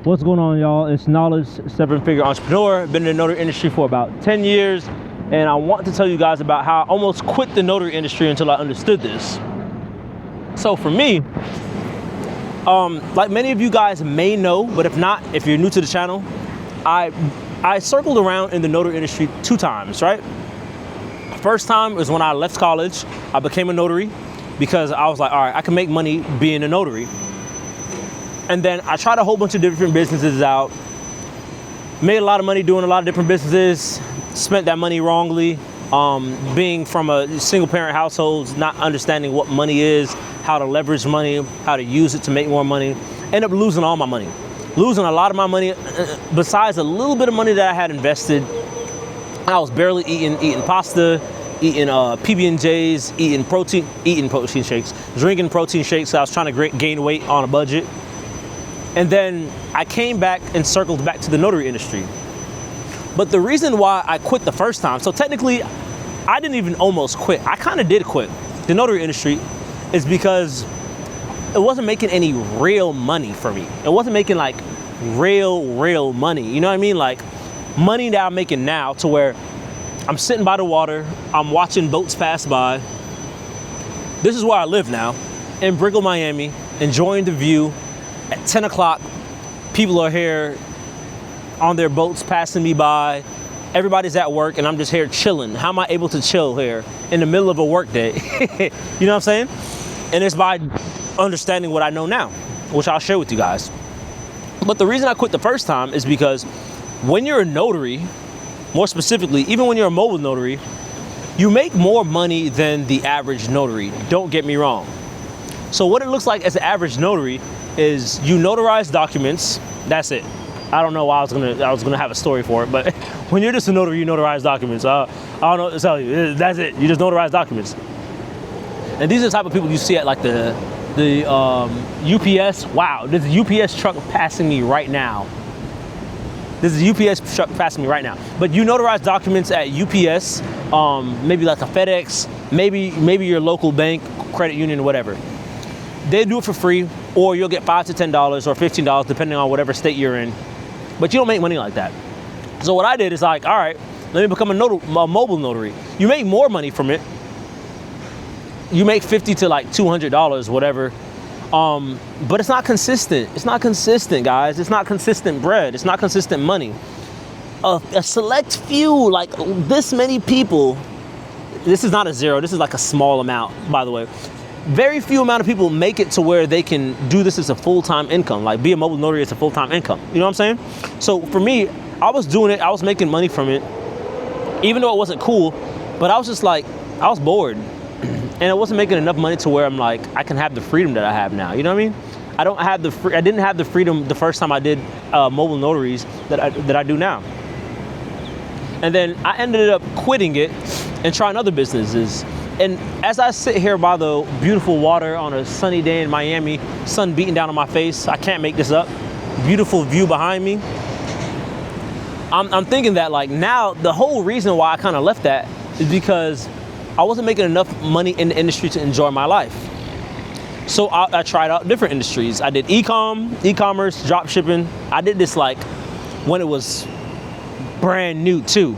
What's going on, y'all? It's Knowledge, seven-figure entrepreneur. Been in the notary industry for about 10 years, and I want to tell you guys about how I almost quit the notary industry until I understood this. So for me, like many of you guys may know, but if not, if you're new to the channel, I circled around in the notary industry 2 times, right? First time was when I left college. I became a notary because I was like, all right, I can make money being a notary. And then I tried a whole bunch of different businesses out, made a lot of money doing a lot of different businesses, spent that money wrongly, being from a single parent household, not understanding what money is, how to leverage money, how to use it to make more money. Ended up losing all my money. Losing a lot of my money, besides a little bit of money that I had invested. I was barely eating pasta, eating PB&Js, eating protein shakes, drinking protein shakes. So I was trying to gain weight on a budget. And then I came back and circled back to the notary industry. But the reason why I quit the first time, so technically I didn't even almost quit. I kind of did quit the notary industry, is because it wasn't making any real money for me. It wasn't making like real money. You know what I mean? Like money that I'm making now, to where I'm sitting by the water, I'm watching boats pass by. This is where I live now, in Brickell, Miami, enjoying the view. At 10 o'clock, people are here on their boats passing me by. Everybody's at work and I'm just here chilling. How am I able to chill here in the middle of a work day? You know what I'm saying? And it's by understanding what I know now, which I'll share with you guys. But the reason I quit the first time is because when you're a notary, more specifically, even when you're a mobile notary, you make more money than the average notary. Don't get me wrong. So what it looks like as an average notary is you notarize documents. That's it. I don't know why I was gonna have a story for it, but when you're just a notary, you notarize documents. I don't know what to tell you. That's it. You just notarize documents. And these are the type of people you see at like the UPS. Wow, there's a UPS truck passing me right now. This is a UPS truck passing me right now. But you notarize documents at UPS, maybe like a FedEx, maybe your local bank, credit union, whatever. They do it for free, or you'll get $5 to $10 or $15, depending on whatever state you're in. But you don't make money like that. So what I did is like, all right, let me become a mobile notary. You make more money from it. You make $50 to like $200, whatever. But it's not consistent. It's not consistent, guys. It's not consistent bread. It's not consistent money. A select few, like this many people, this is not a zero. This is like a small amount, by the way. Very few amount of people make it to where they can do this as a full-time income, like be a mobile notary as a full-time income. You know what I'm saying? So for me, I was doing it. I was making money from it, even though it wasn't cool, but I was just like, I was bored. And it wasn't making enough money to where I'm like, I can have the freedom that I have now. You know what I mean? I didn't have the freedom the first time I did mobile notaries that I do now. And then I ended up quitting it and trying other businesses. And as I sit here by the beautiful water on a sunny day in Miami, sun beating down on my face, I can't make this up, beautiful view behind me, I'm thinking that like now the whole reason why I kind of left that is because I wasn't making enough money in the industry to enjoy my life. So I tried out different industries. I did e-commerce, drop shipping. I did this like when it was brand new too.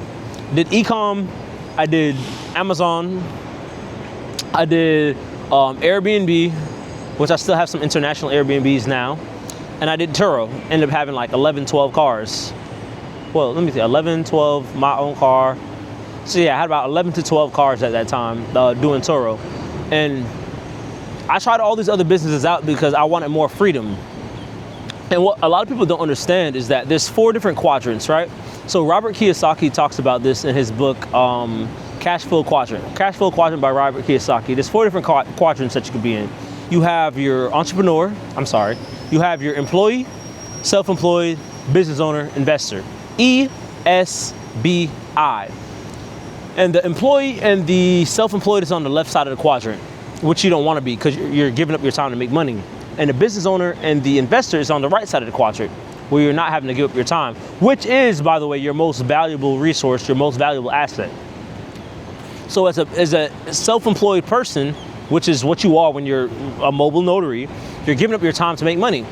Did e-com, I did Amazon, I did Airbnb, which I still have some international Airbnbs now. And I did Turo, ended up having like 11, 12 cars. Well, let me see, 11, 12, my own car. So yeah, I had about 11 to 12 cars at that time doing Turo. And I tried all these other businesses out because I wanted more freedom. And what a lot of people don't understand is that there's 4 different quadrants, right? So Robert Kiyosaki talks about this in his book, Cash Flow Quadrant. Cash Flow Quadrant by Robert Kiyosaki. There's 4 different quadrants that you could be in. You have your you have your employee, self-employed, business owner, investor. ESBI. And the employee and the self-employed is on the left side of the quadrant, which you don't want to be because you're giving up your time to make money. And the business owner and the investor is on the right side of the quadrant, where you're not having to give up your time, which is, by the way, your most valuable resource, your most valuable asset. So as a self-employed person, which is what you are when you're a mobile notary, you're giving up your time to make money.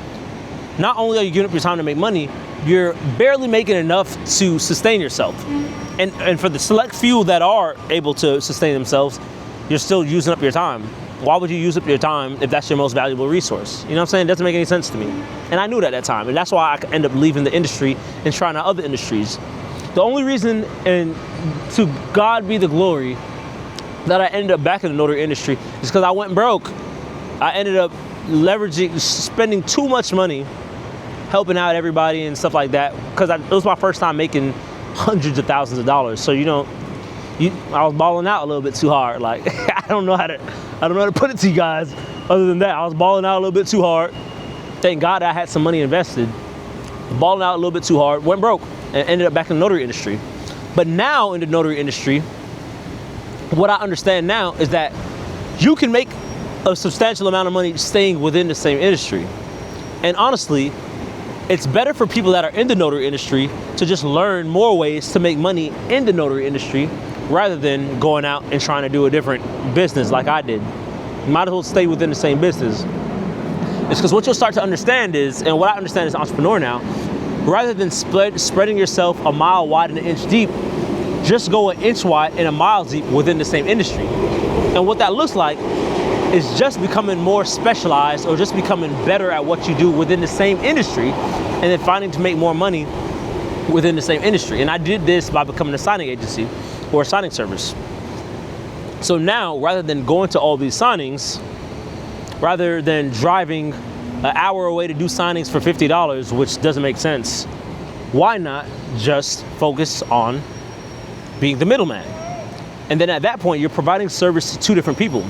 not only are you giving up your time to make money, you're barely making enough to sustain yourself. And for the select few that are able to sustain themselves, you're still using up your time. Why would you use up your time if that's your most valuable resource? You know what I'm saying? It doesn't make any sense to me. And I knew that at that time. And that's why I end up leaving the industry and trying out other industries. The only reason, and to God be the glory, that I ended up back in the notary industry is because I went broke. I ended up spending too much money helping out everybody and stuff like that, because it was my first time making hundreds of thousands of dollars. So, I was balling out a little bit too hard. Like, I don't know how to put it to you guys other than that. I was balling out a little bit too hard. Thank God I had some money invested. Balling out a little bit too hard, went broke, and ended up back in the notary industry. But now in the notary industry, what I understand now is that you can make a substantial amount of money staying within the same industry. And honestly, it's better for people that are in the notary industry to just learn more ways to make money in the notary industry rather than going out and trying to do a different business like I did. You might as well stay within the same business. It's because what you'll start to understand is, and what I understand as an entrepreneur now, rather than spreading yourself a mile wide and an inch deep, just go an inch wide and a mile deep within the same industry. And what that looks like is just becoming more specialized, or just becoming better at what you do within the same industry, and then finding to make more money within the same industry. And I did this by becoming a signing agency or a signing service. So now, rather than going to all these signings, rather than driving an hour away to do signings for $50, which doesn't make sense, why not just focus on being the middleman? And then at that point, you're providing service to two different people.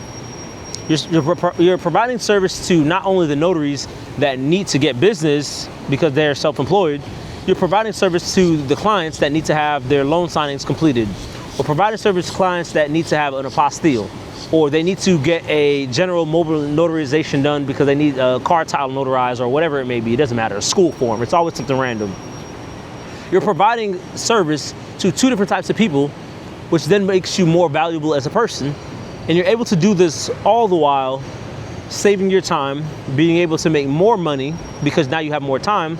You're providing service to not only the notaries that need to get business because they're self-employed, you're providing service to the clients that need to have their loan signings completed, or providing service to clients that need to have an apostille, or they need to get a general mobile notarization done because they need a car title notarized, or whatever it may be. It doesn't matter, a school form, it's always something random. You're providing service to two different types of people, which then makes you more valuable as a person. And you're able to do this all the while saving your time, being able to make more money because now you have more time,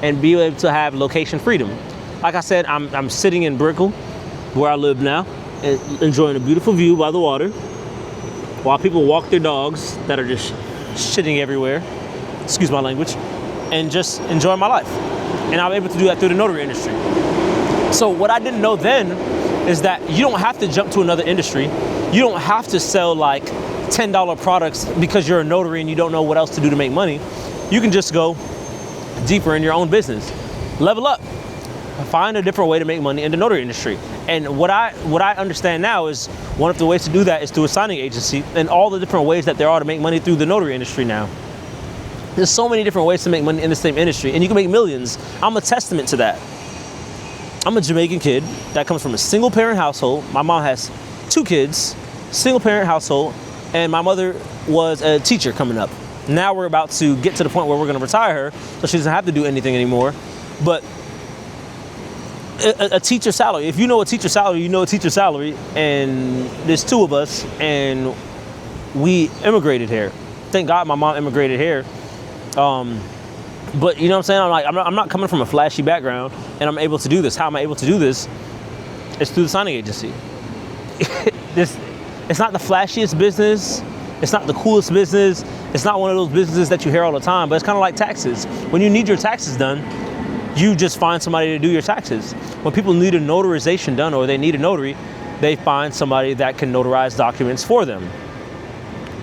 and be able to have location freedom. Like I said, I'm sitting in Brickell, where I live now, and enjoying a beautiful view by the water, while people walk their dogs that are just shitting everywhere, excuse my language, and just enjoying my life. And I'm able to do that through the notary industry. So what I didn't know then is that you don't have to jump to another industry. You don't have to sell like $10 products because you're a notary and you don't know what else to do to make money. You can just go deeper in your own business. Level up. Find a different way to make money in the notary industry. And what I understand now is one of the ways to do that is through a signing agency, and all the different ways that there are to make money through the notary industry now. There's so many different ways to make money in the same industry, and you can make millions. I'm a testament to that. I'm a Jamaican kid that comes from a single parent household. My mom has 2 kids, single parent household, and my mother was a teacher coming up. Now we're about to get to the point where we're gonna retire her, so she doesn't have to do anything anymore. But a teacher salary, if you know a teacher salary, you know a teacher salary, and there's 2 of us, and we immigrated here. Thank God my mom immigrated here. But you know what I'm saying? I'm not coming from a flashy background, and I'm able to do this. How am I able to do this? It's through the signing agency. It's not the flashiest business. It's not the coolest business. It's not one of those businesses that you hear all the time, but it's kind of like taxes. When you need your taxes done, you just find somebody to do your taxes. When people need a notarization done, or they need a notary, they find somebody that can notarize documents for them.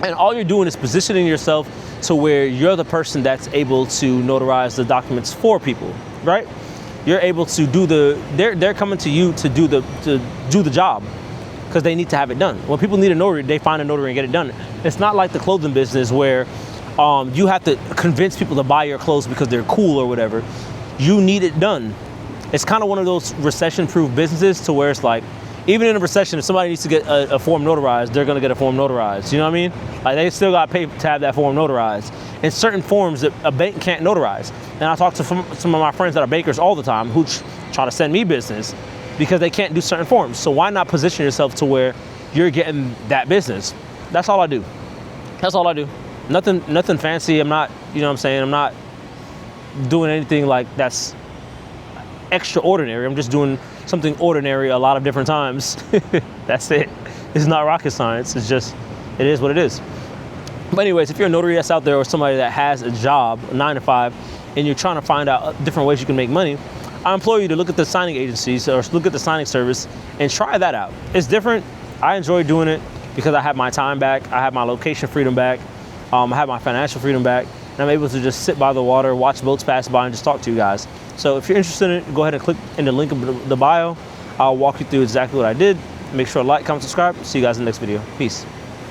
And all you're doing is positioning yourself to where you're the person that's able to notarize the documents for people, right? You're able to do they're coming to you to do the job because they need to have it done. When people need a notary, they find a notary and get it done. It's not like the clothing business where you have to convince people to buy your clothes because they're cool or whatever. You need it done. It's kind of one of those recession-proof businesses to where it's like, even in a recession, if somebody needs to get a form notarized, they're gonna get a form notarized. You know what I mean? Like, they still got to pay to have that form notarized. And certain forms that a bank can't notarize. And I talk to some of my friends that are bankers all the time who try to send me business because they can't do certain forms. So why not position yourself to where you're getting that business? That's all I do. That's all I do. Nothing fancy. I'm not, you know what I'm saying? I'm not doing anything like that's extraordinary. I'm just doing something ordinary a lot of different times. That's it. It's not rocket science. It's just, it is what it is. But anyways, if you're a notary that's out there or somebody that has a job, a 9 to 5, and you're trying to find out different ways you can make money, I implore you to look at the signing agencies or look at the signing service and try that out. It's different. I enjoy doing it because I have my time back. I have my location freedom back. I have my financial freedom back. And I'm able to just sit by the water, watch boats pass by, and just talk to you guys. So if you're interested in it, go ahead and click in the link in the bio. I'll walk you through exactly what I did. Make sure to like, comment, subscribe. See you guys in the next video. Peace.